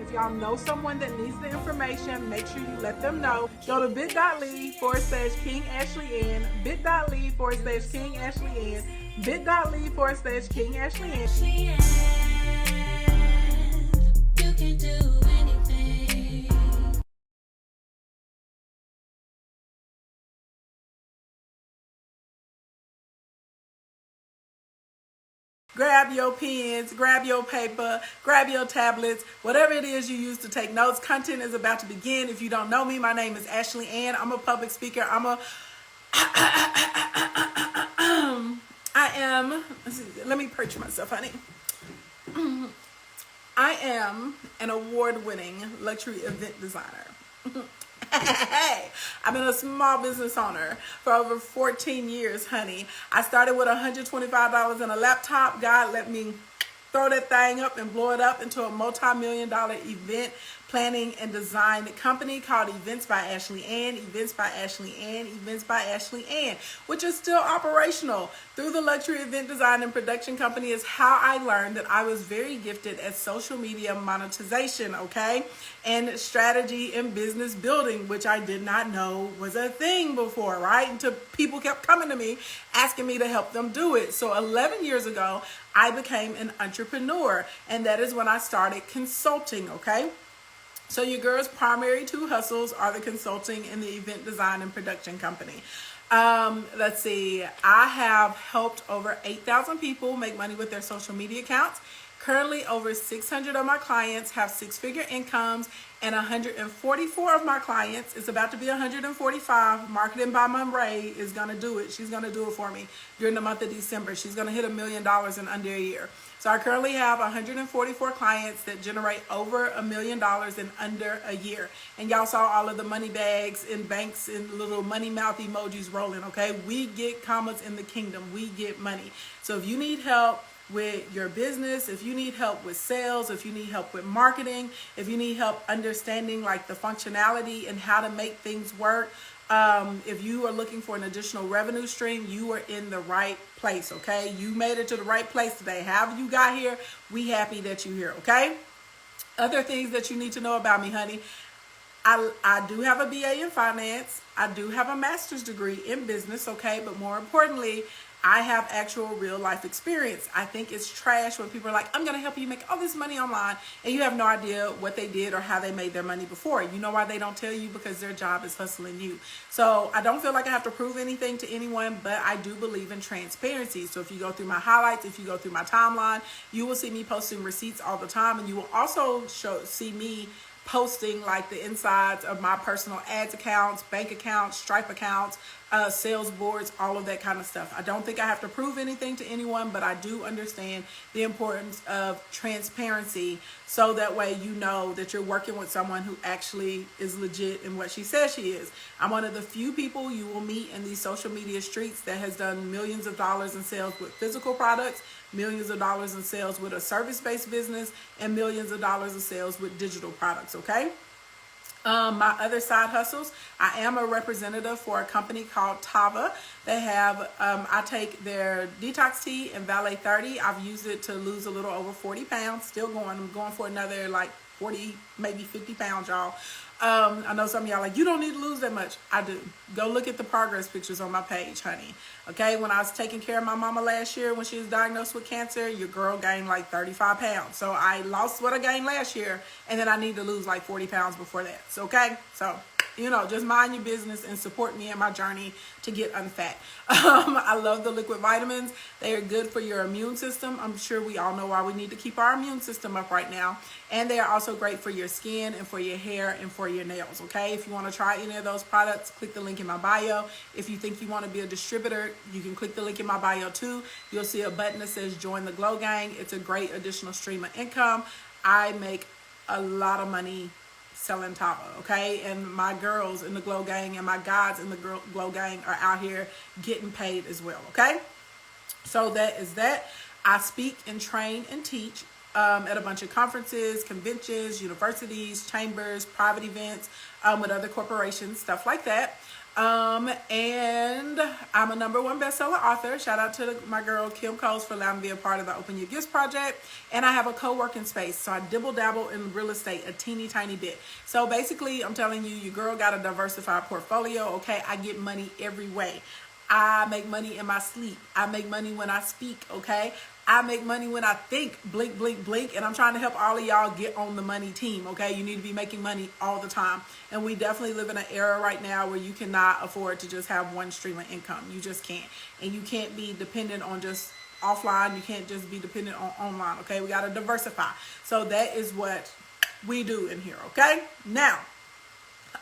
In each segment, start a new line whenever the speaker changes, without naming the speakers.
If y'all know someone that needs the information, make sure you let them know. Go to bit.ly/King Ashley Ann, bit.ly/King Ashley Ann, bit.ly/King Ashley Ann. You can do anything. Grab your pens, grab your paper, grab your tablets, whatever it is you use to take notes. Content is about to begin. If you don't know me, my name is Ashley Ann. I'm a public speaker. Let me perch myself, honey. I am an award-winning luxury event designer. Hey, I've been a small business owner for over 14 years, honey. I started with $125 and a laptop. God let me throw that thing up and blow it up into a multi-million-dollar event planning and design company called Events by Ashley Ann, which is still operational. Through the luxury event design and production company is how I learned that I was very gifted at social media monetization, okay? And strategy and business building, which I did not know was a thing before, right? Until people kept coming to me, asking me to help them do it. So 11 years ago, I became an entrepreneur, and that is when I started consulting, okay? So your girl's primary two hustles are the consulting and the event design and production company. Let's see, I have helped over 8,000 people make money with their social media accounts. Currently, over 600 of my clients have six-figure incomes, and 144 of my clients, it's about to be 145, Marketing by Monray is going to do it. She's going to do it for me during the month of December. She's going to hit $1 million in under a year. So I currently have 144 clients that generate over $1 million in under a year. And y'all saw all of the money bags and banks and little money mouth emojis rolling, okay? We get commas in the kingdom. We get money. So if you need help with your business, if you need help with sales, if you need help with marketing, if you need help understanding like the functionality and how to make things work, if you are looking for an additional revenue stream, you are in the right place, okay? You made it to the right place today. However you got here, we happy that you're here, okay? Other things that you need to know about me, honey. I do have a BA in finance. I do have a master's degree in business, okay? But more importantly, I have actual real life experience. I think it's trash when people are like, I'm going to help you make all this money online, and you have no idea what they did or how they made their money before. You know why they don't tell you? Because their job is hustling you. So I don't feel like I have to prove anything to anyone, but I do believe in transparency. So if you go through my highlights, if you go through my timeline, you will see me posting receipts all the time, and you will also see me posting like the insides of my personal ads accounts, bank accounts, Stripe accounts, sales boards, all of that kind of stuff. I don't think I have to prove anything to anyone, but I do understand the importance of transparency, so that way you know that you're working with someone who actually is legit in what she says she is. I'm one of the few people you will meet in these social media streets that has done millions of dollars in sales with physical products, millions of dollars in sales with a service-based business, and millions of dollars in sales with digital products, okay? My other side hustles, I am a representative for a company called Tava. They have, I take their detox tea and Valet 30. I've used it to lose a little over 40 pounds. Still going. I'm going for another like 40, maybe 50 pounds, y'all. I know some of y'all like, you don't need to lose that much. I do. Go look at the progress pictures on my page, honey. Okay, when I was taking care of my mama last year when she was diagnosed with cancer, your girl gained like 35 pounds. So I lost what I gained last year, and then I need to lose like 40 pounds before that. So, okay, so you know, just mind your business and support me in my journey to get unfat. I love the liquid vitamins. They are good for your immune system. I'm sure we all know why we need to keep our immune system up right now. And they are also great for your skin and for your hair and for your nails, okay? If you want to try any of those products, click the link in my bio. If you think you want to be a distributor, you can click the link in my bio too. You'll see a button that says Join the Glow Gang. It's a great additional stream of income. I make a lot of money selling Tava, okay? And my girls in the Glow Gang and my guys in the Glow Gang are out here getting paid as well, okay? So that is that. I speak and train and teach at a bunch of conferences, conventions, universities, chambers, private events, with other corporations, stuff like that. And I'm a #1 bestseller author. Shout out to my girl Kim Coles for allowing me to be a part of the Open Your Gifts project. And I have a co-working space, so I dibble dabble in real estate a teeny tiny bit. So basically, I'm telling you, your girl got a diversified portfolio. Okay, I get money every way. I make money in my sleep. I make money when I speak. Okay, I make money when I think. Blink, blink, blink. And I'm trying to help all of y'all get on the money team. Okay, you need to be making money all the time. And we definitely live in an era right now where you cannot afford to just have one stream of income. You just can't. And you can't be dependent on just offline. You can't just be dependent on online. Okay, we got to diversify. So that is what we do in here. Okay, now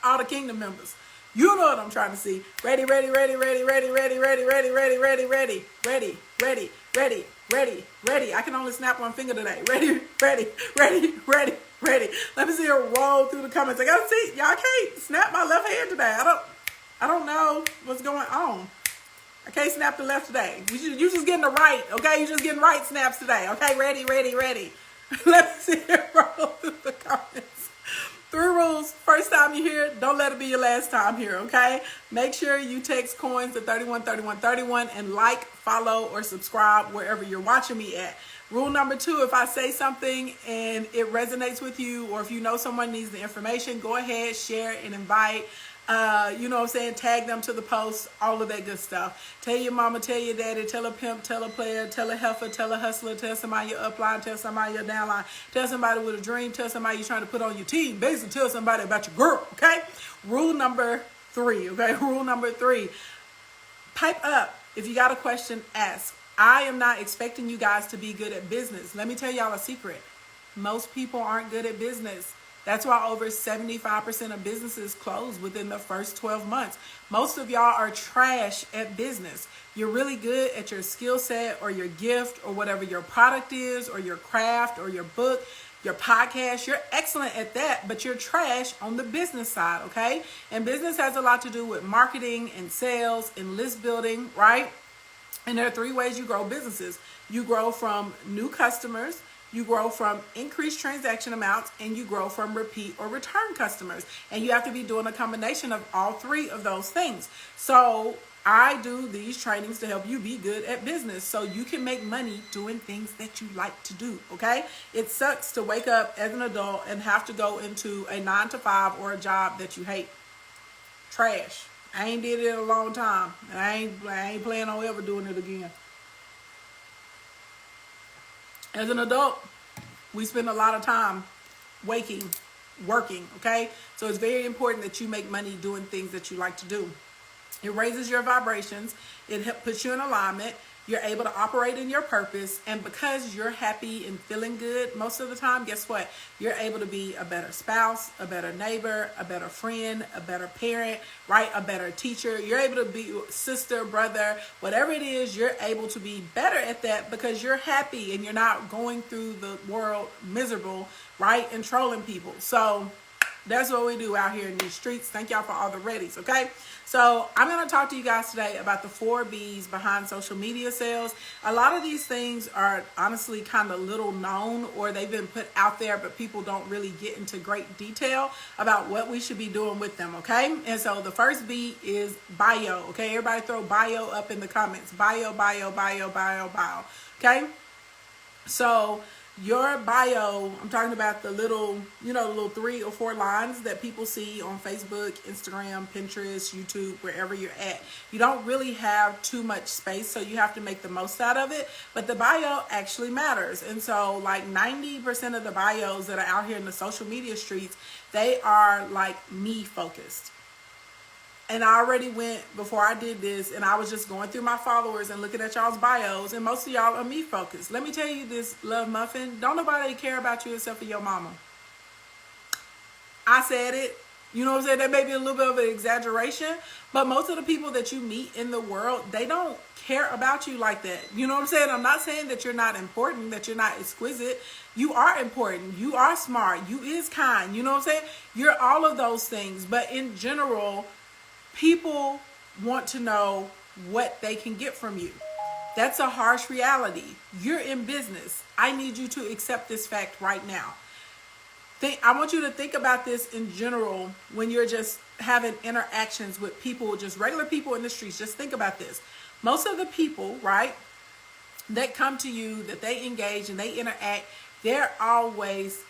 all the kingdom members, you know what I'm trying to see. Ready, ready, ready, ready, ready, ready, ready, ready, ready, ready, ready, ready, ready, ready, ready, ready. I can only snap one finger today. Ready, ready, ready, ready, ready. Let me see her roll through the comments. I gotta see. Y'all can't snap my left hand today. I don't know what's going on. I can't snap the left today. You just getting the right, okay? You just getting right snaps today, okay? Ready, ready, ready. Let me see her roll through the comments. 3 rules. First time you hear it, don't let it be your last time here, okay? Make sure you text coins to 313131 and like, follow, or subscribe wherever you're watching me at. Rule number 2, if I say something and it resonates with you, or if you know someone needs the information, go ahead, share, and invite. You know what I'm saying? Tag them to the post, all of that good stuff. Tell your mama, tell your daddy, tell a pimp, tell a player, tell a heifer, tell a hustler, tell somebody your upline, tell somebody your downline, tell somebody with a dream, tell somebody you're trying to put on your team. Basically, tell somebody about your girl, okay? Rule number 3, okay? Rule number 3, pipe up. If you got a question, ask. I am not expecting you guys to be good at business. Let me tell y'all a secret. Most people aren't good at business. That's why over 75% of businesses close within the first 12 months. Most of y'all are trash at business. You're really good at your skill set or your gift or whatever your product is or your craft or your book, your podcast. You're excellent at that, but you're trash on the business side, okay? And business has a lot to do with marketing and sales and list building, right? And there are 3 ways you grow businesses. You grow from new customers, you grow from increased transaction amounts, and you grow from repeat or return customers. And you have to be doing a combination of all 3 of those things. So I do these trainings to help you be good at business so you can make money doing things that you like to do, okay? It sucks to wake up as an adult and have to go into a 9-to-5 or a job that you hate. Trash. I ain't did it in a long time, and I ain't planning on ever doing it again. As an adult, we spend a lot of time working, okay? So it's very important that you make money doing things that you like to do. It raises your vibrations. It puts you in alignment. You're able to operate in your purpose. And because you're happy and feeling good most of the time, guess what? You're able to be a better spouse, a better neighbor, a better friend, a better parent, right? A better teacher. You're able to be sister, brother, whatever it is, you're able to be better at that because you're happy and you're not going through the world miserable, right? And trolling people. So that's what we do out here in these streets. Thank y'all for all the readies, okay? So I'm going to talk to you guys today about the 4B's behind social media sales. A lot of these things are honestly kind of little known, or they've been put out there, but people don't really get into great detail about what we should be doing with them, okay? And so the first B is bio, okay? Everybody throw bio up in the comments. Bio, bio, bio, bio, bio, okay? So your bio, I'm talking about the little, the little 3 or 4 lines that people see on Facebook, Instagram, Pinterest, YouTube, wherever you're at. You don't really have too much space, so you have to make the most out of it. But the bio actually matters. And so like 90% of the bios that are out here in the social media streets, they are like me focused. And I already went before I did this, and I was just going through my followers and looking at y'all's bios, and most of y'all are me focused. Let me tell you this, Love Muffin, don't nobody care about you except for your mama. I said it. You know what I'm saying? That may be a little bit of an exaggeration, but most of the people that you meet in the world, they don't care about you like that. You know what I'm saying? I'm not saying that you're not important, that you're not exquisite. You are important. You are smart. You is kind. You know what I'm saying? You're all of those things. But in general, people want to know what they can get from you. That's a harsh reality. You're in business. I need you to accept this fact right now. I want you to think about this in general when you're just having interactions with people, just regular people in the streets. Just think about this. Most of the people, right, that come to you, that they engage and they interact, they're always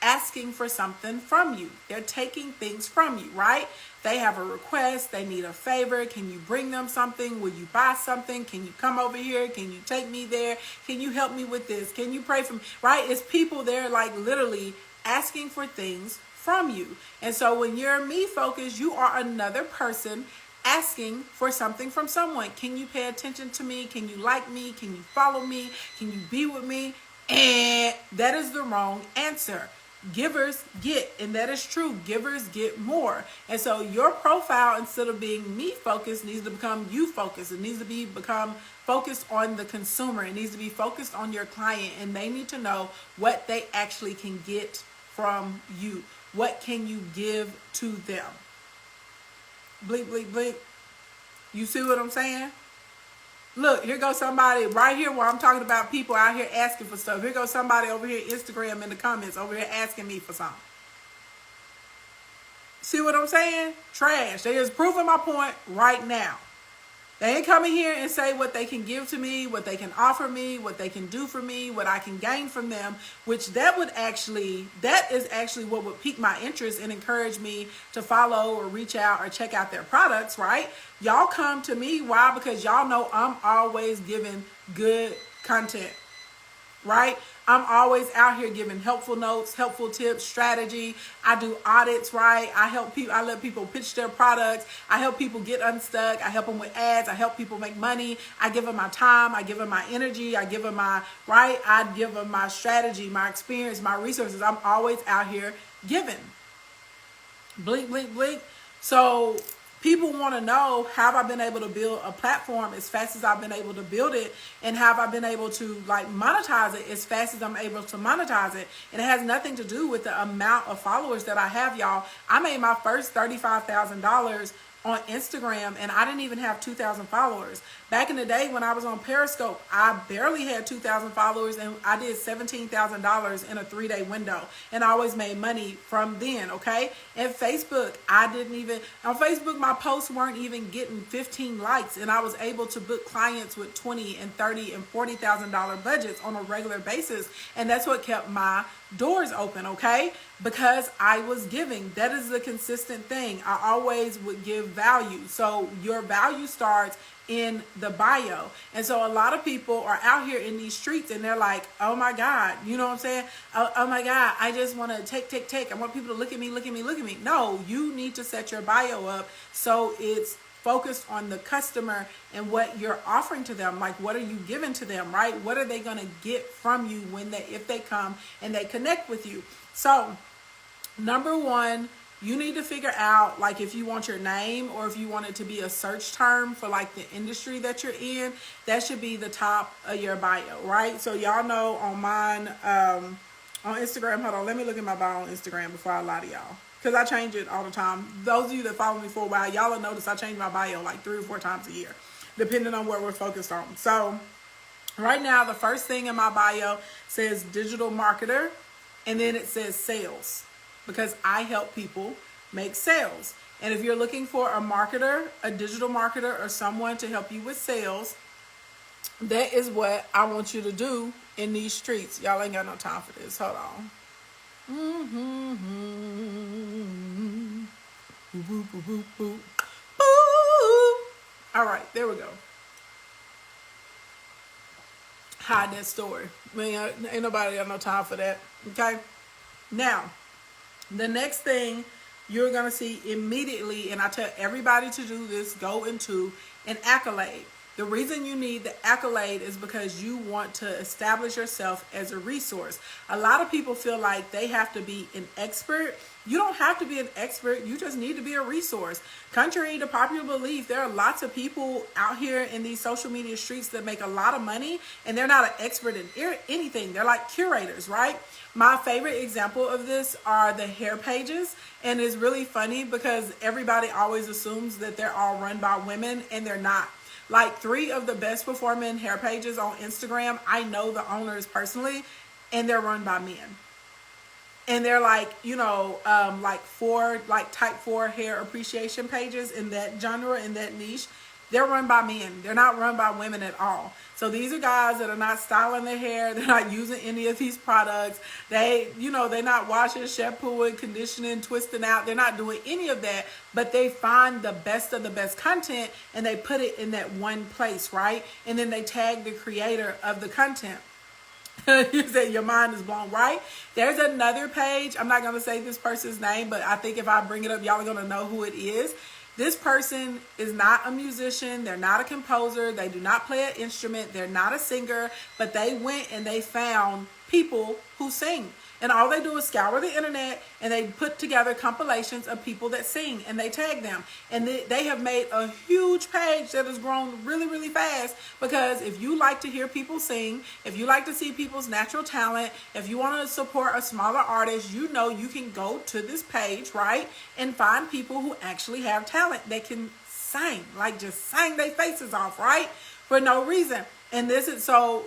asking for something from you. They're taking things from you, right? They have a request. They need a favor. Can you bring them something? Will you buy something? Can you come over here? Can you take me there? Can you help me with this? Can you pray for me? Right? It's people there like literally asking for things from you. And so when you're me focused, you are another person asking for something from someone. Can you pay attention to me? Can you like me? Can you follow me? Can you be with me? And that is the wrong answer. Givers get, and that is true. Givers get more. And so your profile, instead of being me focused, needs to become you focused. It needs to become focused on the consumer. It needs to be focused on your client, and they need to know what they actually can get from you. What can you give to them? Blink, blink, blink. You see what I'm saying? Look, here goes somebody right here where I'm talking about people out here asking for stuff. Here goes somebody over here, Instagram in the comments, over here asking me for something. See what I'm saying? Trash. They is proving my point right now. They ain't coming here and say what they can give to me, what they can offer me, what they can do for me, what I can gain from them, which that is actually what would pique my interest and encourage me to follow or reach out or check out their products, right? Y'all come to me. Why? Because y'all know I'm always giving good content, right? I'm always out here giving helpful notes, helpful tips, strategy. I do audits, right? I help people. I let people pitch their products. I help people get unstuck. I help them with ads. I help people make money. I give them my time. I give them my energy. I give them my, right? I give them my strategy, my experience, my resources. I'm always out here giving. Blink, blink, blink. So people want to know, have I been able to build a platform as fast as I've been able to build it? And have I been able to like monetize it as fast as I'm able to monetize it? And it has nothing to do with the amount of followers that I have, y'all. I made my first $35,000 on Instagram, and I didn't even have 2,000 followers. Back in the day when I was on Periscope, I barely had 2,000 followers, and I did $17,000 in a 3-day window, and I always made money from then, okay? And Facebook, on Facebook, my posts weren't even getting 15 likes, and I was able to book clients with $20,000 and $30,000 and $40,000 budgets on a regular basis, and that's what kept my doors open, okay? Because I was giving. That is the consistent thing. I always would give value. So your value starts in the bio. And so a lot of people are out here in these streets and they're like, oh my God, you know what I'm saying? Oh my God, I just want to take. I want people to look at me. No, you need to set your bio up so it's focused on the customer and what you're offering to them. Like, what are you giving to them, right? What are they going to get from you if they come and they connect with you? So number one, you need to figure out, like, if you want your name or if you want it to be a search term for like the industry that you're in, that should be the top of your bio, right? So y'all know on mine, on Instagram, hold on, let me look at my bio on Instagram before I lie to y'all, because I change it all the time. Those of you that follow me for a while, y'all will notice I change my bio like 3 or 4 times a year, depending on what we're focused on. So right now, the first thing in my bio says digital marketer, and then it says sales, because I help people make sales. And if you're looking for a marketer, a digital marketer, or someone to help you with sales, that is what I want you to do in these streets. Y'all ain't got no time for this. Hold on. All right, there we go. Hide that story. Man, ain't nobody got no time for that. Okay. Now, the next thing you're going to see immediately, and I tell everybody to do this, go into an accolade. The reason you need the accolade is because you want to establish yourself as a resource. A lot of people feel like they have to be an expert. You don't have to be an expert. You just need to be a resource. Contrary to popular belief, there are lots of people out here in these social media streets that make a lot of money, and they're not an expert in anything. They're like curators, right? My favorite example of this are the hair pages. And it's really funny because everybody always assumes that they're all run by women, and they're not. Like 3 of the best performing hair pages on Instagram, I know the owners personally, and they're run by men. and they're like, like type 4 hair appreciation pages in that genre, in that niche. They're run by men. They're not run by women at all. So these are guys that are not styling their hair. They're not using any of these products. They're not washing, shampooing, conditioning, twisting out. They're not doing any of that, but they find the best of the best content and they put it in that one place, right? And then they tag the creator of the content. You said your mind is blown, right? There's another page. I'm not going to say this person's name, but I think if I bring it up, y'all are going to know who it is. This person is not a musician. They're not a composer. They do not play an instrument. They're not a singer, but they went and they found people who sing. And all they do is scour the internet and they put together compilations of people that sing and they tag them. And they have made a huge page that has grown really, really fast, because if you like to hear people sing, if you like to see people's natural talent, if you want to support a smaller artist, you can go to this page, right? And find people who actually have talent that can sing, like just sing their faces off, right? For no reason. And this is so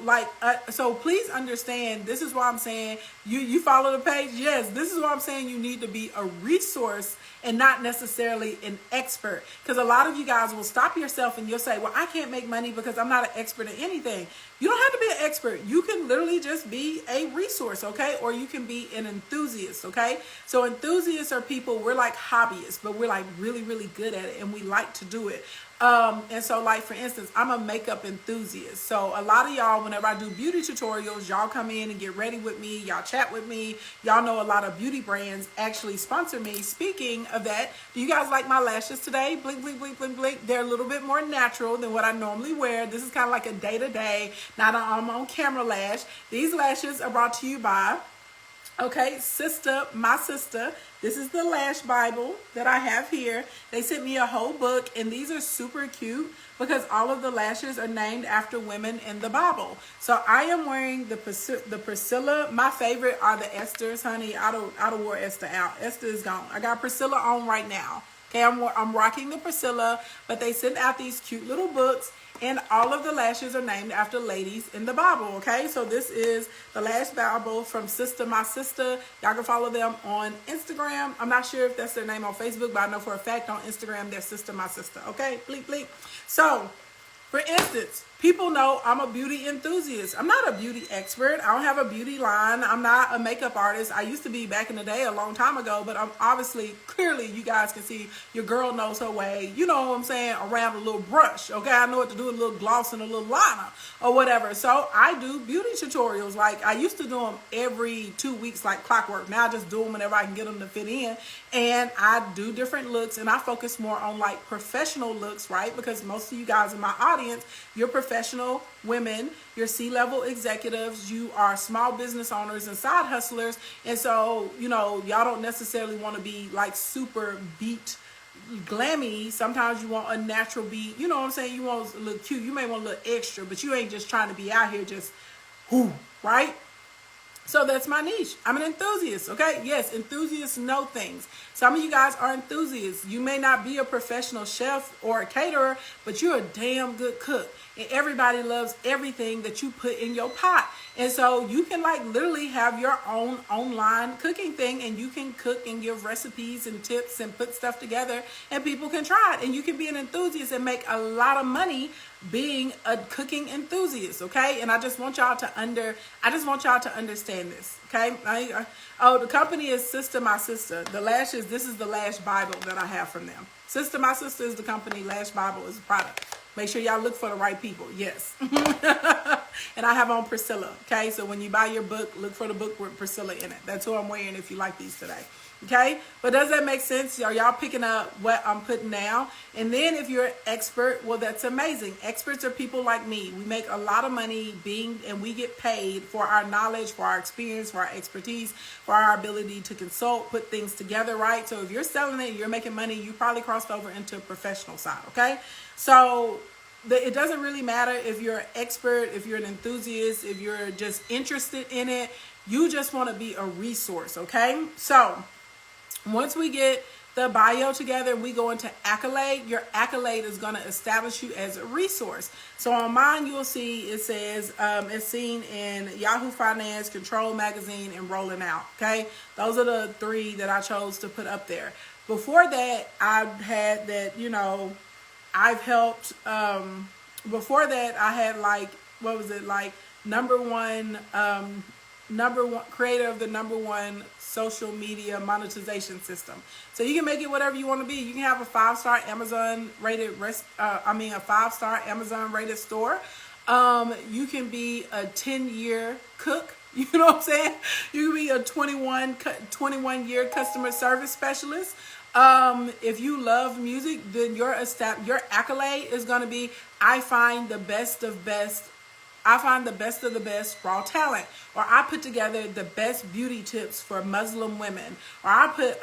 please understand, this is why I'm saying you follow the page. Yes, this is why I'm saying you need to be a resource and not necessarily an expert. Because a lot of you guys will stop yourself and you'll say, well, I can't make money because I'm not an expert in anything. You don't have to be an expert. You can literally just be a resource, okay? Or you can be an enthusiast, okay? So enthusiasts are people, we're like hobbyists, but we're like really, really good at it and we like to do it. And so like, for instance, I'm a makeup enthusiast. So a lot of y'all, whenever I do beauty tutorials, y'all come in and get ready with me. Y'all chat with me. Y'all know a lot of beauty brands actually sponsor me. Speaking of that, do you guys like my lashes today? Blink, blink, blink, blink, blink. They're a little bit more natural than what I normally wear. This is kind of like a day-to-day, not an on-camera lash. These lashes are brought to you by, okay, my sister. This is the Lash Bible that I have here. They sent me a whole book, and these are super cute because all of the lashes are named after women in the Bible. So I am wearing the Priscilla. My favorite are the Esthers, honey. I don't wore Esther out. Esther is gone. I got Priscilla on right now. Okay, I'm rocking the Priscilla, but they sent out these cute little books, and all of the lashes are named after ladies in the Bible, okay? So this is the Lash Bible from my sister. Y'all can follow them on Instagram. I'm not sure if that's their name on Facebook, but I know for a fact on Instagram, they're my sister, okay? Bleep, bleep. So, for instance, people know I'm a beauty enthusiast. I'm not a beauty expert. I don't have a beauty line. I'm not a makeup artist. I used to be back in the day, a long time ago, but I'm clearly, you guys can see your girl knows her way, you know what I'm saying, around a little brush, okay? I know what to do, a little gloss and a little liner or whatever. So I do beauty tutorials. Like, I used to do them every 2 weeks like clockwork. Now I just do them whenever I can get them to fit in. And I do different looks, and I focus more on like professional looks, right? Because most of you guys in my audience, you're professional women, you're C-level executives, you are small business owners and side hustlers. And so, y'all don't necessarily want to be like super beat glammy. Sometimes you want a natural beat, you know what I'm saying? You want a little cute, you may want a little extra, but you ain't just trying to be out here just whoo, right? So that's my niche. I'm an enthusiast, okay? Yes, enthusiasts know things. Some of you guys are enthusiasts. You may not be a professional chef or a caterer, but you're a damn good cook. And everybody loves everything that you put in your pot. And so you can like literally have your own online cooking thing, and you can cook and give recipes and tips and put stuff together, and people can try it. And you can be an enthusiast and make a lot of money being a cooking enthusiast, okay? And I just want y'all to understand this, okay? The company is My Sister. The lashes, this is the Lash Bible that I have from them. My Sister is the company. Lash Bible is the product. Make sure y'all look for the right people. Yes. And I have on Priscilla, okay? So when you buy your book, look for the book with Priscilla in it. That's who I'm wearing if you like these today. Okay, but does that make sense? Are y'all picking up what I'm putting down? And then if you're an expert, well, that's amazing. Experts are people like me. We make a lot of money and we get paid for our knowledge, for our experience, for our expertise, for our ability to consult, put things together, right? So if you're selling it, you're making money, you probably crossed over into a professional side, okay? So it doesn't really matter if you're an expert, if you're an enthusiast, if you're just interested in it. You just want to be a resource, okay? So once we get the bio together and we go into accolade, your accolade is going to establish you as a resource. So on mine, you'll see it says it's seen in Yahoo Finance, Control Magazine, and Rolling Out. Okay, those are the 3 that I chose to put up there. Before that, I had that, you know, I've helped. Before that, I had like, what was it, like number one creator of the #1 social media monetization system. So you can make it whatever you want to be. You can have a 5-star Amazon rated a 5-star Amazon rated store. You can be a 10-year cook. You know what I'm saying? You can be a 21-year customer service specialist. If you love music, then your accolade is going to be, I find the best of the best raw talent, or I put together the best beauty tips for Muslim women, or I put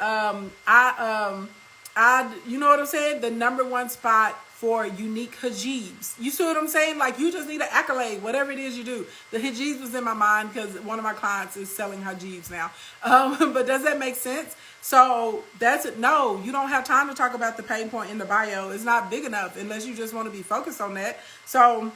you know what I'm saying, the #1 spot for unique hijabs. You see what I'm saying? Like, you just need an accolade, whatever it is you do. The hijabs was in my mind because one of my clients is selling hijabs now. But does that make sense? So that's it. No, you don't have time to talk about the pain point in the bio. It's not big enough unless you just want to be focused on that. So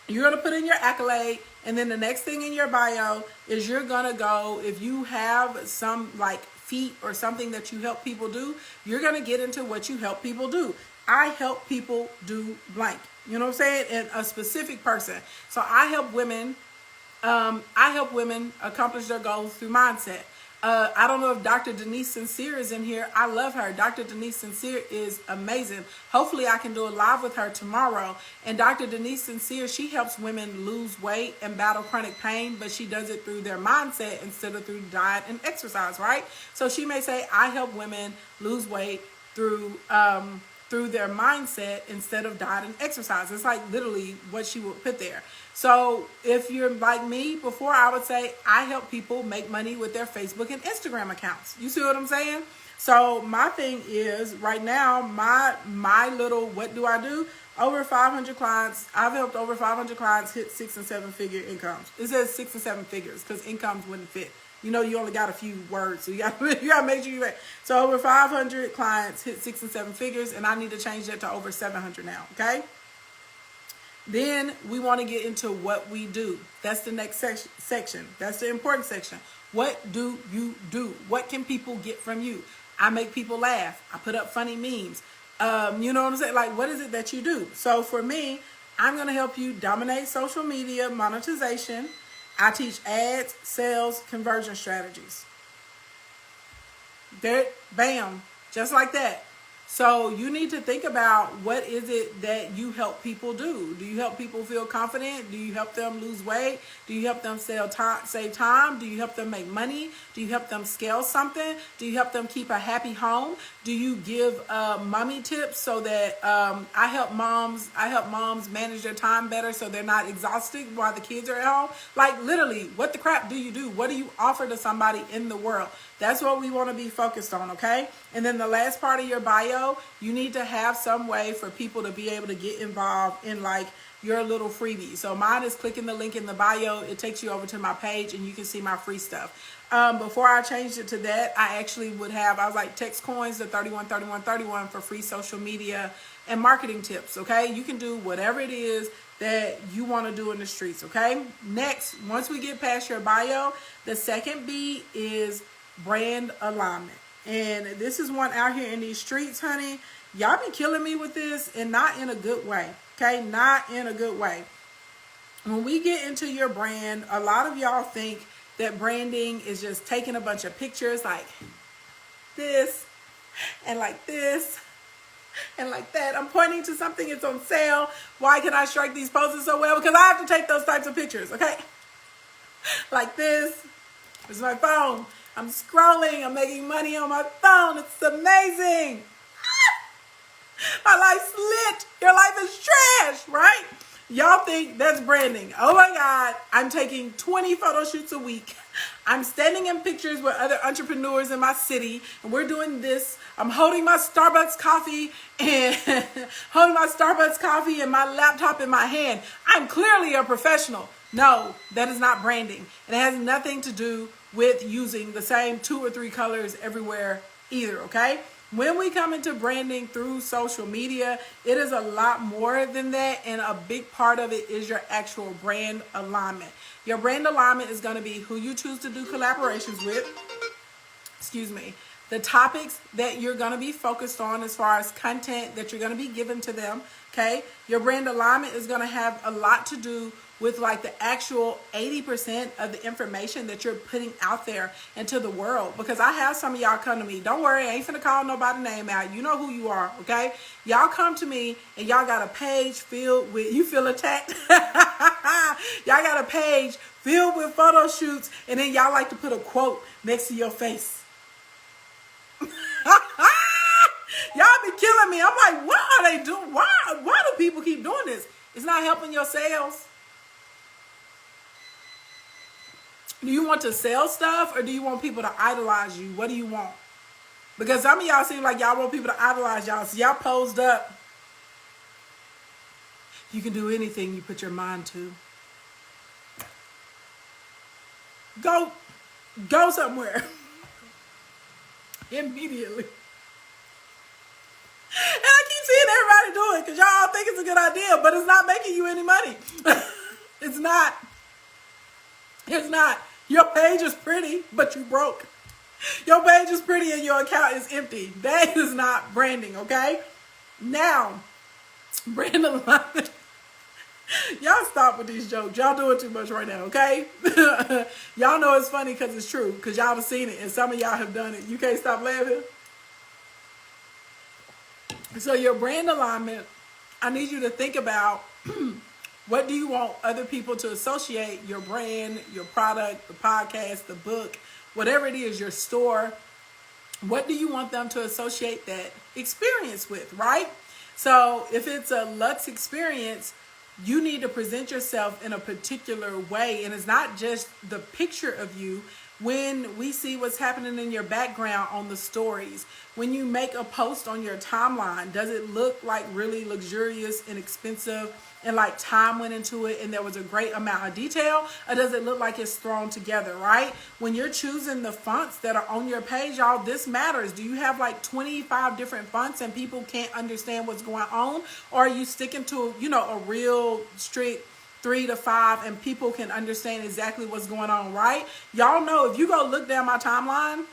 you're going to put in your accolade, and then the next thing in your bio is you're going to go, if you have some like feat or something that you help people do, you're going to get into what you help people do. I help people do blank. You know what I'm saying? And a specific person. So I help women accomplish their goals through mindset. I don't know if Dr. Denise Sincere is in here. I love her. Dr. Denise Sincere is amazing. Hopefully I can do a live with her tomorrow. And Dr. Denise Sincere, she helps women lose weight and battle chronic pain, but she does it through their mindset instead of through diet and exercise, right? So she may say, I help women lose weight through their mindset instead of diet and exercise. It's like literally what she would put there. So if you're like me, before I would say I help people make money with their Facebook and Instagram accounts. You see what I'm saying? So my thing is right now, my little, what do I do? Over 500 clients. I've helped over 500 clients hit 6 and 7 figure incomes. It says 6 and 7 figures because incomes wouldn't fit. You know, you only got a few words, so you got to make sure you read. So over 500 clients hit 6 and 7 figures, and I need to change that to over 700 now. Okay. Then we want to get into what we do. That's the next section. That's the important section. What do you do? What can people get from you? I make people laugh. I put up funny memes. You know what I'm saying? Like, what is it that you do? So for me, I'm going to help you dominate social media monetization. I teach ads, sales, conversion strategies. There, bam, just like that. So you need to think about, what is it that you help people do? Do you help people feel confident? Do you help them lose weight? Do you help them save time? Do you help them make money? Do you help them scale something? Do you help them keep a happy home? Do you give mommy tips so that I help moms manage their time better so they're not exhausted while the kids are at home? Like, literally, what the crap do you do? What do you offer to somebody in the world? That's what we want to be focused on, okay? And then the last part of your bio, you need to have some way for people to be able to get involved in like your little freebie. So mine is clicking the link in the bio. It takes you over to my page and you can see my free stuff. Before I changed it to that, I actually would have, I was like, text coins to 313131 for free social media and marketing tips, okay? You can do whatever it is that you want to do in the streets, okay? Next, once we get past your bio, the second B is brand alignment. And this is one out here in these streets, honey. Y'all be killing me with this, and not in a good way, okay? Not in a good way. When we get into your brand, a lot of y'all think that branding is just taking a bunch of pictures like this and like this and like that. I'm pointing to something, it's on sale. Why can I strike these poses so well? Because I have to take those types of pictures, okay? Like this. This is my phone. I'm scrolling. I'm making money on my phone. It's amazing. My life's lit. Your life is trash, right? Y'all think that's branding. Oh my God. I'm taking 20 photo shoots a week. I'm standing in pictures with other entrepreneurs in my city, and we're doing this. I'm holding my Starbucks coffee and my laptop in my hand. I'm clearly a professional. No, that is not branding. And it has nothing to do with using the same 2 or 3 colors everywhere either, okay? When we come into branding through social media, it is a lot more than that, and a big part of it is your actual brand alignment. Your brand alignment is going to be who you choose to do collaborations with, the topics that you're going to be focused on as far as content that you're going to be giving to them, okay? Your brand alignment is going to have a lot to do with like the actual 80% of the information that you're putting out there into the world. Because I have some of y'all come to me. Don't worry, I ain't finna call nobody's name out. You know who you are, okay? Y'all come to me and y'all got a page filled with, you feel attacked? Y'all got a page filled with photo shoots, and then y'all like to put a quote next to your face. Y'all be killing me. I'm like, what are they doing? Why do people keep doing this? It's not helping your sales. Do you want to sell stuff, or do you want people to idolize you? What do you want? Because some of y'all seem like y'all want people to idolize y'all. So y'all posed up. You can do anything you put your mind to. Go somewhere. Immediately. And I keep seeing everybody do it because y'all think it's a good idea, but it's not making you any money. It's not. It's not. Your page is pretty, but you broke. Your page is pretty and your account is empty. That is not branding, okay? Now, brand alignment. Y'all stop with these jokes. Y'all doing too much right now, okay? Y'all know it's funny because it's true, because y'all have seen it, and some of y'all have done it. You can't stop laughing. So your brand alignment, I need you to think about what do you want other people to associate your brand, your product, the podcast, the book, whatever it is, your store. What do you want them to associate that experience with, right? So if it's a luxe experience, you need to present yourself in a particular way. And it's not just the picture of you. When we see what's happening in your background on the stories, when you make a post on your timeline, does it look like really luxurious and expensive and like time went into it and there was a great amount of detail, or does it look like it's thrown together, right? When you're choosing the fonts that are on your page, y'all, this matters. Do you have like 25 different fonts and people can't understand what's going on? Or are you sticking to, a real strict 3 to 5 and people can understand exactly what's going on, right? Y'all know if you go look down my timeline,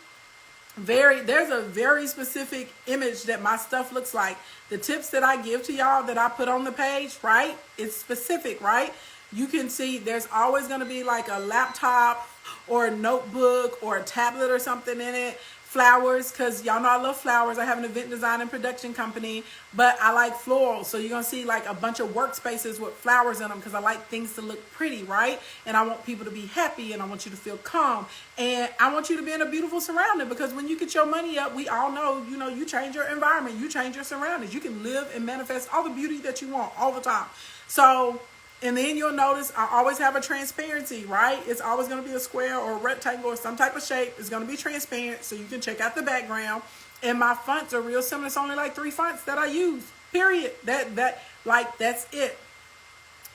there's a very specific image that my stuff looks like. The tips that I give to y'all that I put on the page, right? It's specific, right? You can see there's always going to be like a laptop or a notebook or a tablet or something in it. Flowers, because y'all know I love flowers. I have an event design and production company, but I like florals. So you're going to see like a bunch of workspaces with flowers in them because I like things to look pretty, right? And I want people to be happy, and I want you to feel calm. And I want you to be in a beautiful surrounding, because when you get your money up, we all know, you change your environment, you change your surroundings. You can live and manifest all the beauty that you want all the time. So, and then you'll notice I always have a transparency, right? It's always going to be a square or a rectangle or some type of shape. It's going to be transparent so you can check out the background. And my fonts are real similar. It's only like 3 fonts that I use, period. That's it.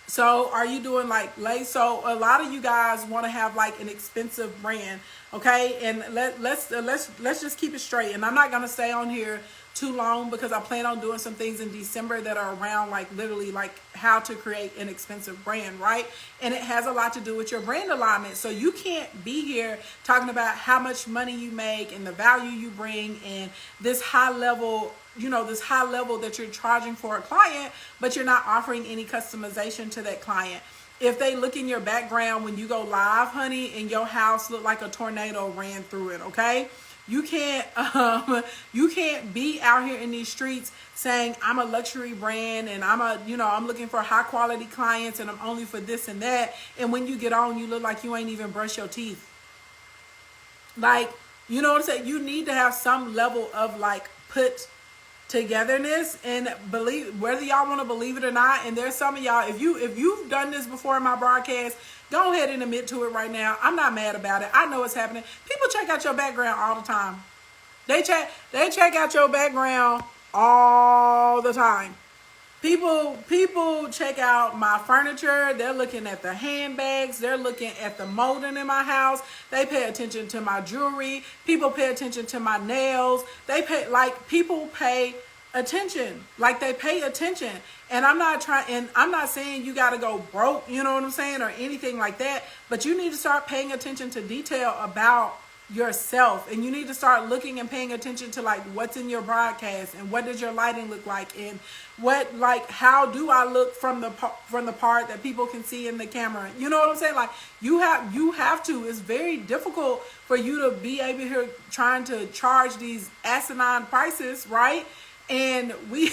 So are you doing like lace? So a lot of you guys want to have like an expensive brand, okay? And let's just keep it straight. And I'm not going to stay on here too long because I plan on doing some things in December that are around like literally like how to create an expensive brand, right? And it has a lot to do with your brand alignment. So you can't be here talking about how much money you make and the value you bring and this high level, this high level that you're charging for a client, but you're not offering any customization to that client. If they look in your background when you go live, honey, and your house look like a tornado ran through it, okay? You can't be out here in these streets saying I'm a luxury brand and I'm looking for high quality clients and I'm only for this and that. And when you get on, you look like you ain't even brushed your teeth. Like, you know what I'm saying? You need to have some level of like put togetherness, and believe, whether y'all want to believe it or not. And there's some of y'all, if you've done this before in my broadcast, go ahead and admit to it right now. I'm not mad about it. I know it's happening. People check out your background all the time. They check out your background all the time. People check out my furniture. They're looking at the handbags. They're looking at the molding in my house. They pay attention to my jewelry. People pay attention to my nails. People pay attention. Like, they pay attention. And I'm not saying you got to go broke, you know what I'm saying, or anything like that. But you need to start paying attention to detail about yourself, and you need to start looking and paying attention to like what's in your broadcast, and what does your lighting look like, and how do I look from the part that people can see in the camera, you know what I'm saying? Like, you have to. It's very difficult for you to be able here trying to charge these asinine prices, right? And we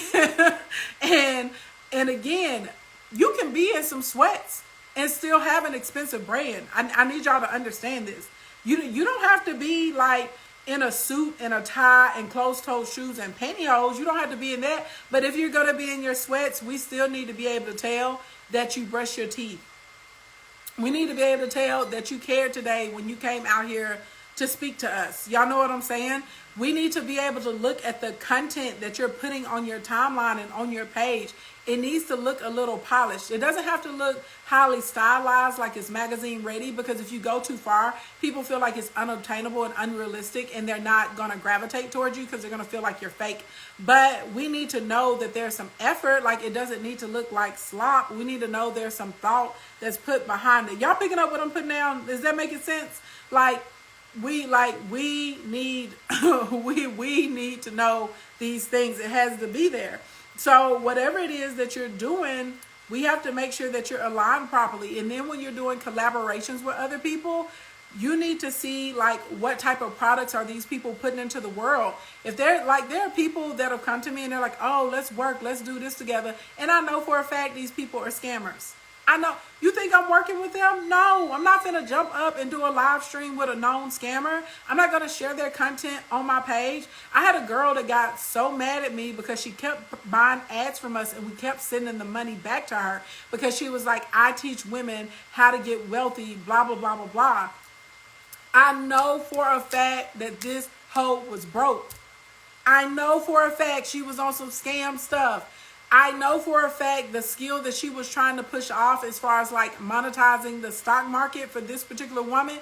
and again, you can be in some sweats and still have an expensive brand. I need y'all to understand this. You don't have to be like in a suit and a tie and closed-toed shoes and pantyhose. You don't have to be in that. But if you're going to be in your sweats, we still need to be able to tell that you brush your teeth. We need to be able to tell that you cared today when you came out here to speak to us. Y'all know what I'm saying? We need to be able to look at the content that you're putting on your timeline and on your page. It needs to look a little polished. It doesn't have to look highly stylized like it's magazine ready, because if you go too far, people feel like it's unobtainable and unrealistic, and they're not going to gravitate towards you because they're going to feel like you're fake. But we need to know that there's some effort. Like, it doesn't need to look like slop. We need to know there's some thought that's put behind it. Y'all picking up what I'm putting down? Is that making sense? We need we need to know these things. It has to be there. So whatever it is that you're doing, we have to make sure that you're aligned properly. And then when you're doing collaborations with other people, you need to see like what type of products are these people putting into the world. If they're like, there are people that have come to me and they're like, oh, let's work, let's do this together. And I know for a fact these people are scammers. I know. You think I'm working with them? No, I'm not going to jump up and do a live stream with a known scammer. I'm not going to share their content on my page. I had a girl that got so mad at me because she kept buying ads from us, and we kept sending the money back to her because she was like, I teach women how to get wealthy, blah, blah, blah, blah, blah. I know for a fact that this hoe was broke. I know for a fact she was on some scam stuff. I know for a fact the skill that she was trying to push off as far as like monetizing the stock market for this particular woman,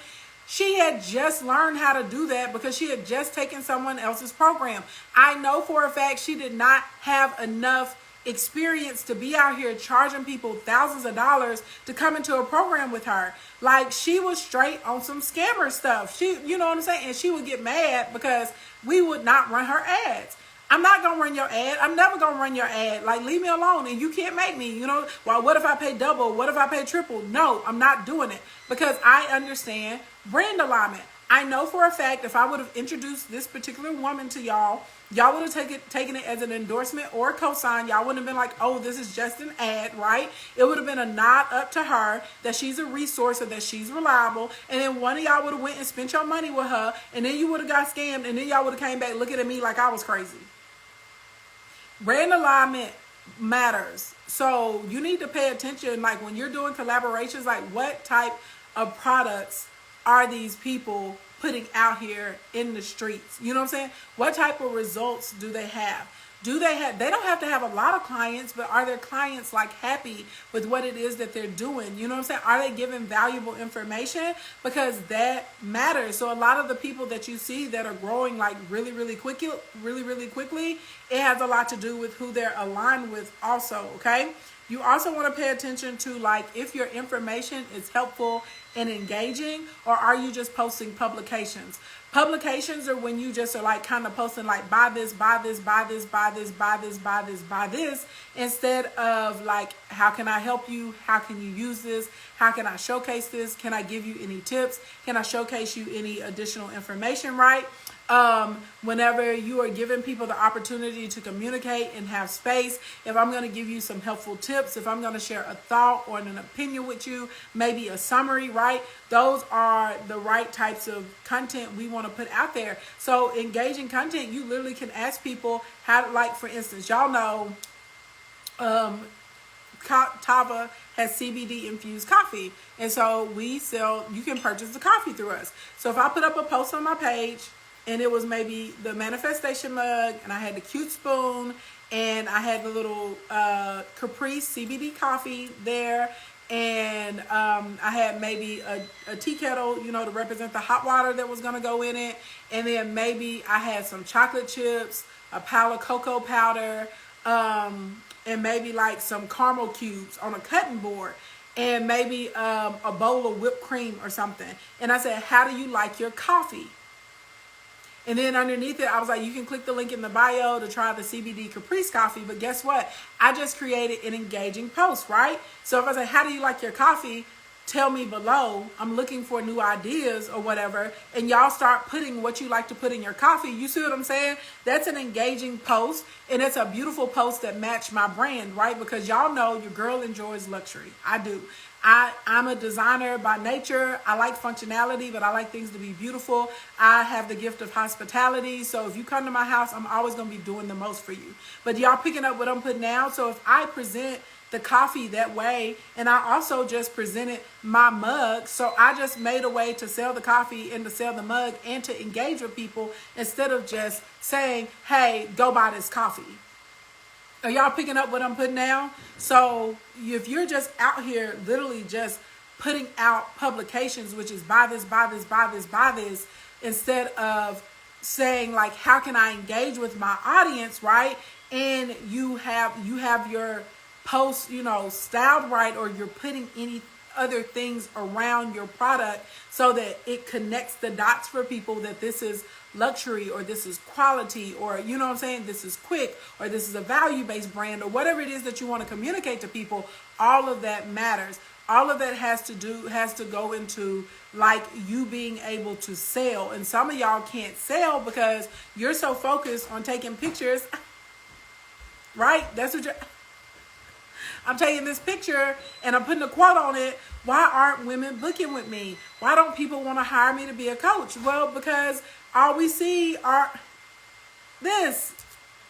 she had just learned how to do that because she had just taken someone else's program. I know for a fact she did not have enough experience to be out here charging people thousands of dollars to come into a program with her. Like, she was straight on some scammer stuff. You know what I'm saying? And she would get mad because we would not run her ads. I'm not going to run your ad. I'm never going to run your ad. Like, leave me alone, and you can't make me, well, what if I pay double? What if I pay triple? No, I'm not doing it because I understand brand alignment. I know for a fact if I would have introduced this particular woman to y'all would have taken it as an endorsement or a cosign. Y'all wouldn't have been like, oh, this is just an ad, right? It would have been a nod up to her that she's a resource or that she's reliable. And then one of y'all would have went and spent your money with her, and then you would have got scammed, and then y'all would have came back looking at me like I was crazy. Brand alignment matters. So you need to pay attention, like when you're doing collaborations, like what type of products are these people putting out here in the streets? You know what I'm saying? What type of results do they have? They don't have to have a lot of clients, but are their clients like happy with what it is that they're doing? You know what I'm saying? Are they giving valuable information? Because that matters. So a lot of the people that you see that are growing like really quickly, it has a lot to do with who they're aligned with also, okay? You also want to pay attention to like if your information is helpful and engaging, or are you just posting publications? Publications are when you just are like kind of posting like buy this, instead of like, how can I help you? How can you use this? How can I showcase this? Can I give you any tips? Can I showcase you any additional information, right? Whenever you are giving people the opportunity to communicate and have space, if I'm going to give you some helpful tips, if I'm going to share a thought or an opinion with you, maybe a summary, right? Those are the right types of content we want to put out there. So engaging content, you literally can ask people how, like for instance, y'all know, Tava has CBD infused coffee. And so you can purchase the coffee through us. So if I put up a post on my page, and it was maybe the manifestation mug, and I had the cute spoon, and I had the little Caprice CBD coffee there, and I had maybe a tea kettle, you know, to represent the hot water that was gonna go in it, and then maybe I had some chocolate chips, a pile of cocoa powder, and maybe like some caramel cubes on a cutting board, and maybe a bowl of whipped cream or something. And I said, how do you like your coffee? And then underneath it, I was like, you can click the link in the bio to try the CBD Caprice coffee. But guess what? I just created an engaging post, right? So if I say, how do you like your coffee? Tell me below. I'm looking for new ideas or whatever. And y'all start putting what you like to put in your coffee. You see what I'm saying? That's an engaging post. And it's a beautiful post that matched my brand, right? Because y'all know your girl enjoys luxury. I do. I'm a designer by nature. I like functionality, but I like things to be beautiful. I have the gift of hospitality. So if you come to my house, I'm always going to be doing the most for you. But y'all picking up what I'm putting out. So if I present the coffee that way, and I also just presented my mug, so I just made a way to sell the coffee and to sell the mug and to engage with people instead of just saying, hey, go buy this coffee. Are y'all picking up what I'm putting out? So if you're just out here literally just putting out publications, which is buy this, buy this, buy this, buy this, instead of saying like, how can I engage with my audience, right? And you have your post, you know, styled right, or you're putting any other things around your product so that it connects the dots for people that this is luxury, or this is quality, or you know what I'm saying, this is quick, or this is a value-based brand, or whatever it is that you want to communicate to people. All of that matters. All of that has to go into like you being able to sell. And some of y'all can't sell because you're so focused on taking pictures, right? That's what I'm taking this picture and I'm putting a quote on it. Why aren't women booking with me? Why don't people want to hire me to be a coach? Well, because all we see are this,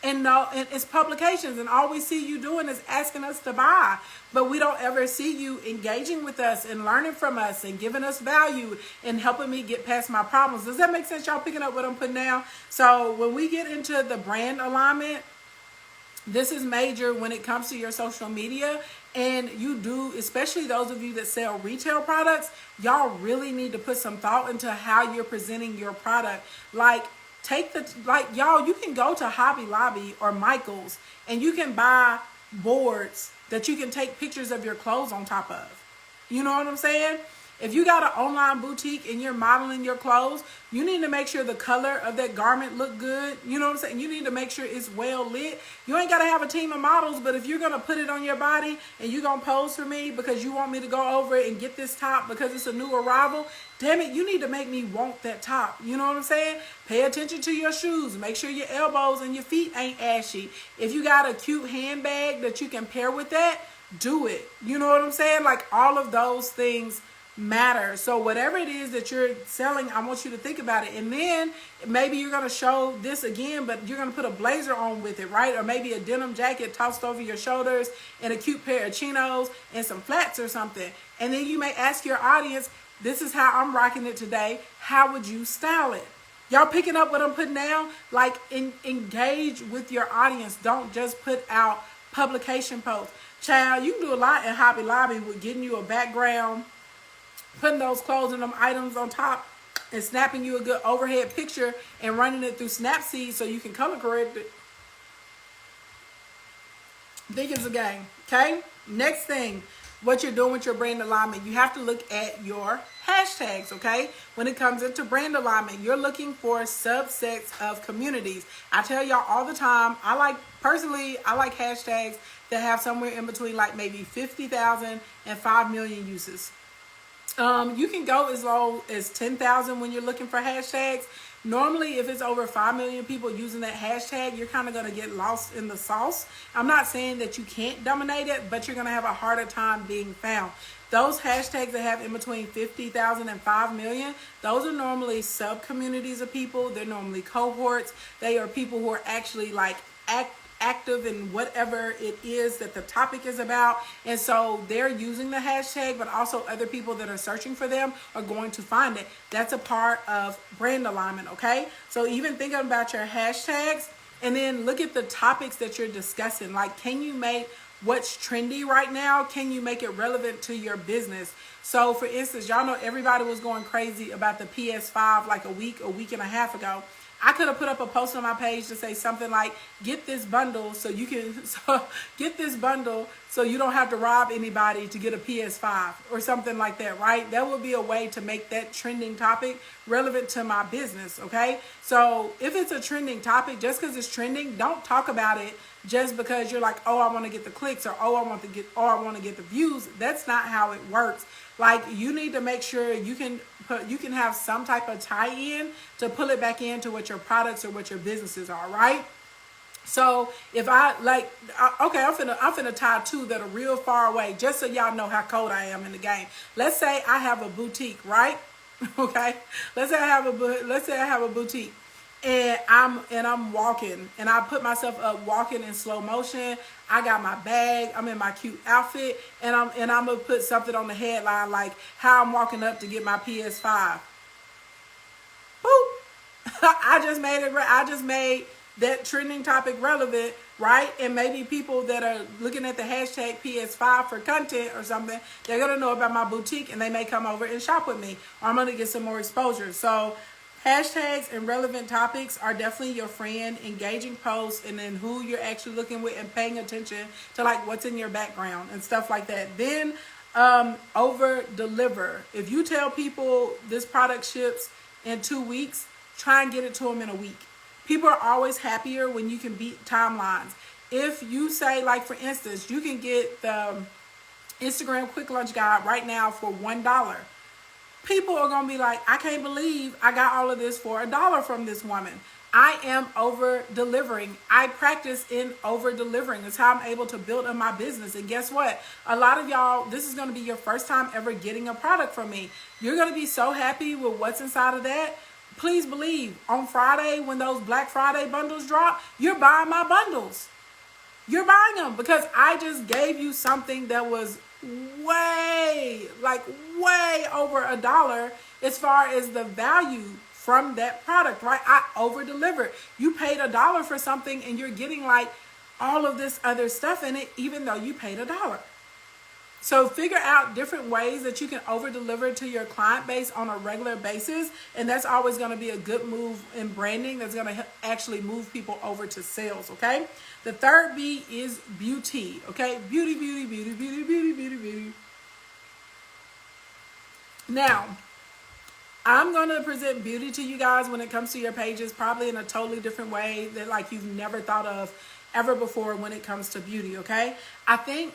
and it's publications, and all we see you doing is asking us to buy, but we don't ever see you engaging with us and learning from us and giving us value and helping me get past my problems. Does that make sense? Y'all picking up what I'm putting down? So when we get into the brand alignment, this is major when it comes to your social media. And you do, especially those of you that sell retail products, y'all really need to put some thought into how you're presenting your product. Like, y'all, you can go to Hobby Lobby or Michael's and you can buy boards that you can take pictures of your clothes on top of. You know what I'm saying? If you got an online boutique and you're modeling your clothes, you need to make sure the color of that garment look good. You know what I'm saying? You need to make sure it's well lit. You ain't got to have a team of models, but if you're going to put it on your body and you're going to pose for me because you want me to go over it and get this top because it's a new arrival, damn it, you need to make me want that top. You know what I'm saying? Pay attention to your shoes. Make sure your elbows and your feet ain't ashy. If you got a cute handbag that you can pair with that, do it. You know what I'm saying? Like, all of those things matter. So whatever it is that you're selling, I want you to think about it. And then maybe you're going to show this again, but you're going to put a blazer on with it, right? Or maybe a denim jacket tossed over your shoulders and a cute pair of chinos and some flats or something. And then you may ask your audience, this is how I'm rocking it today. How would you style it? Y'all picking up what I'm putting down? Like, engage with your audience. Don't just put out publication posts. Child, you can do a lot in Hobby Lobby with getting you a background, putting those clothes and them items on top, and snapping you a good overhead picture and running it through Snapseed so you can color correct it. Think it's a game, okay? Next thing, what you're doing with your brand alignment, you have to look at your hashtags, okay? When it comes into brand alignment, you're looking for subsets of communities. I tell y'all all the time, I like hashtags that have somewhere in between like maybe 50,000 and 5 million uses. You can go as low as 10,000 when you're looking for hashtags. Normally, if it's over 5 million people using that hashtag, you're kind of going to get lost in the sauce. I'm not saying that you can't dominate it, but you're going to have a harder time being found. Those hashtags that have in between 50,000 and 5 million, those are normally sub-communities of people. They're normally cohorts. They are people who are actually like active in whatever it is that the topic is about. And so they're using the hashtag, but also other people that are searching for them are going to find it. That's a part of brand alignment, okay? So even thinking about your hashtags, and then look at the topics that you're discussing. Like, can you make what's trendy right now? Can you make it relevant to your business? So for instance, y'all know everybody was going crazy about the PS5 like a week and a half ago. I could have put up a post on my page to say something like, get this bundle so you don't have to rob anybody to get a PS5 or something like that, right? That would be a way to make that trending topic relevant to my business, okay? So if it's a trending topic, just because it's trending, don't talk about it just because you're like, oh, I want to get the clicks, or oh, I want to get the views. That's not how it works. Like, you need to make sure you can have some type of tie-in to pull it back into what your products or what your businesses are, right? So if I'm finna tie two that are real far away, just so y'all know how cold I am in the game. Let's say I have a boutique, right? Okay. Let's say I have a boutique. And I'm walking, and I put myself up walking in slow motion. I got my bag, I'm in my cute outfit, and I'm gonna put something on the headline like how I'm walking up to get my PS5. Boop. I just made that trending topic relevant, right? And maybe people that are looking at the hashtag PS5 for content or something, they're gonna know about my boutique, and they may come over and shop with me, or I'm gonna get some more exposure. So hashtags and relevant topics are definitely your friend. Engaging posts, and then who you're actually looking with, and paying attention to like what's in your background and stuff like that. Then over deliver. If you tell people this product ships in 2 weeks, try and get it to them in a week. People are always happier when you can beat timelines. If you say, like for instance, you can get the Instagram quick lunch guide right now for $1. People are going to be like, I can't believe I got all of this for $1 from this woman. I am over delivering. I practice in over delivering. It's how I'm able to build up my business. And guess what? A lot of y'all, this is going to be your first time ever getting a product from me. You're going to be so happy with what's inside of that. Please believe, on Friday, when those Black Friday bundles drop, you're buying my bundles. You're buying them because I just gave you something that was way over $1 as far as the value from that product, right? I over delivered. You paid $1 for something, and you're getting like all of this other stuff in it, even though you paid $1. So figure out different ways that you can over deliver to your client base on a regular basis, and that's always going to be a good move in branding. That's going to actually move people over to sales. Okay. The third B is beauty. Okay. Beauty, beauty, beauty, beauty, beauty, beauty, beauty. Now, I'm going to present beauty to you guys when it comes to your pages, probably in a totally different way that like you've never thought of ever before when it comes to beauty. Okay. I think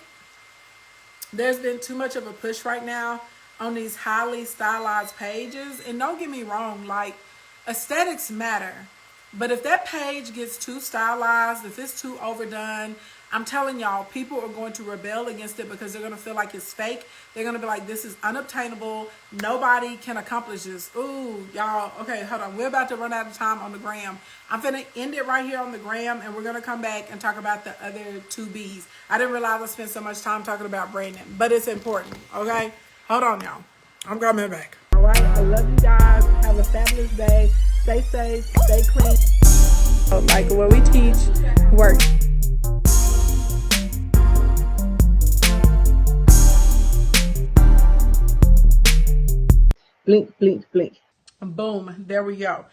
there's been too much of a push right now on these highly stylized pages. And don't get me wrong, like, aesthetics matter. But if that page gets too stylized, if it's too overdone, I'm telling y'all, people are going to rebel against it because they're going to feel like it's fake. They're going to be like, this is unobtainable. Nobody can accomplish this. Ooh, y'all. Okay, hold on. We're about to run out of time on the gram. I'm going to end it right here on the gram, and we're going to come back and talk about the other 2B's. I didn't realize I spent so much time talking about branding, but it's important, okay? Hold on, y'all. I'm coming back. All right, I love you guys. Have a fabulous day. Stay safe. Stay clean. Like what we teach works. Blink, blink, blink. Boom. There we go.